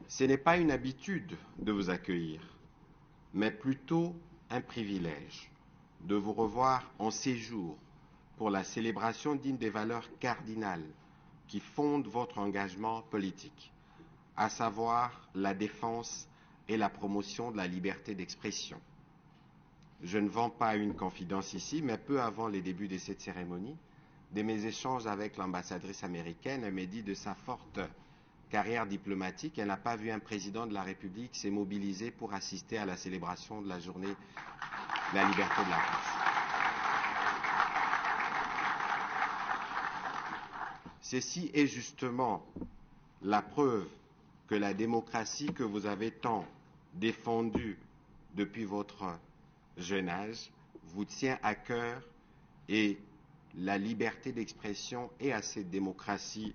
Ce n'est pas une habitude de vous accueillir, mais plutôt un privilège de vous revoir en séjour pour la célébration d'une des valeurs cardinales qui fondent votre engagement politique, à savoir la défense et la promotion de la liberté d'expression. Je ne vends pas une confidence ici, mais peu avant les débuts de cette cérémonie, de mes échanges avec l'ambassadrice américaine, elle m'a dit de sa forte carrière diplomatique, elle n'a pas vu un président de la République s'est mobilisé pour assister à la célébration de la journée de la liberté de la presse. Ceci est justement la preuve que la démocratie que vous avez tant défendue depuis votre jeune âge vous tient à cœur et la liberté d'expression est à cette démocratie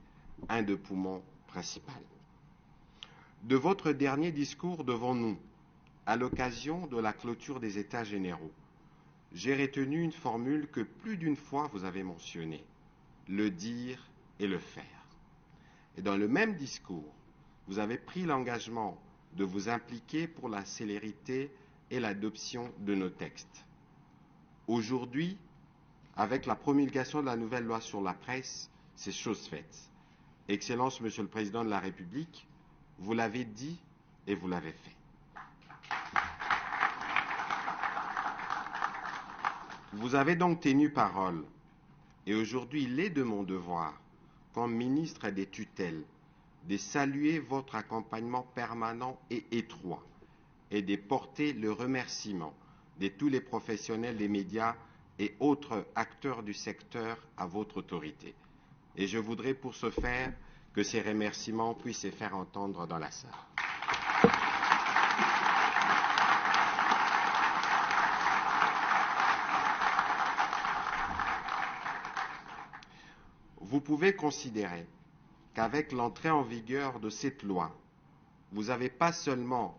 un des poumons principaux. De votre dernier discours devant nous, à l'occasion de la clôture des États généraux, j'ai retenu une formule que plus d'une fois vous avez mentionnée, le dire et le faire. Et dans le même discours, vous avez pris l'engagement de vous impliquer pour la célérité et l'adoption de nos textes. Aujourd'hui, avec la promulgation de la nouvelle loi sur la presse, c'est chose faite. Excellence, Monsieur le Président de la République, vous l'avez dit et vous l'avez fait. Vous avez donc tenu parole et aujourd'hui il est de mon devoir, comme ministre des tutelles, de saluer votre accompagnement permanent et étroit et de porter le remerciement de tous les professionnels des médias et autres acteurs du secteur à votre autorité. Et je voudrais pour ce faire que ces remerciements puissent se faire entendre dans la salle. Vous pouvez considérer qu'avec l'entrée en vigueur de cette loi, vous n'avez pas seulement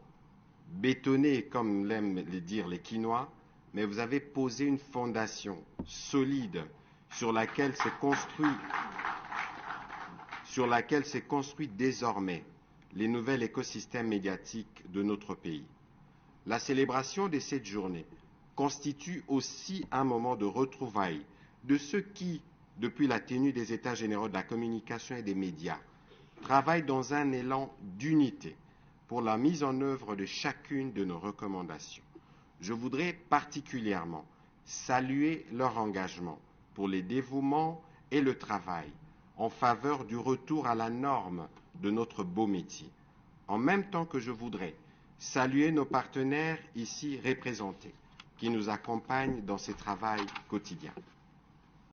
bétonné, comme l'aiment le dire les Quinois, mais vous avez posé une fondation solide sur laquelle s'est construit désormais les nouveaux écosystèmes médiatiques de notre pays. La célébration de cette journée constitue aussi un moment de retrouvailles de ceux qui, depuis la tenue des États généraux de la communication et des médias, travaillent dans un élan d'unité pour la mise en œuvre de chacune de nos recommandations. Je voudrais particulièrement saluer leur engagement pour le dévouement et le travail en faveur du retour à la norme de notre beau métier. En même temps que je voudrais saluer nos partenaires ici représentés qui nous accompagnent dans ce travail quotidien.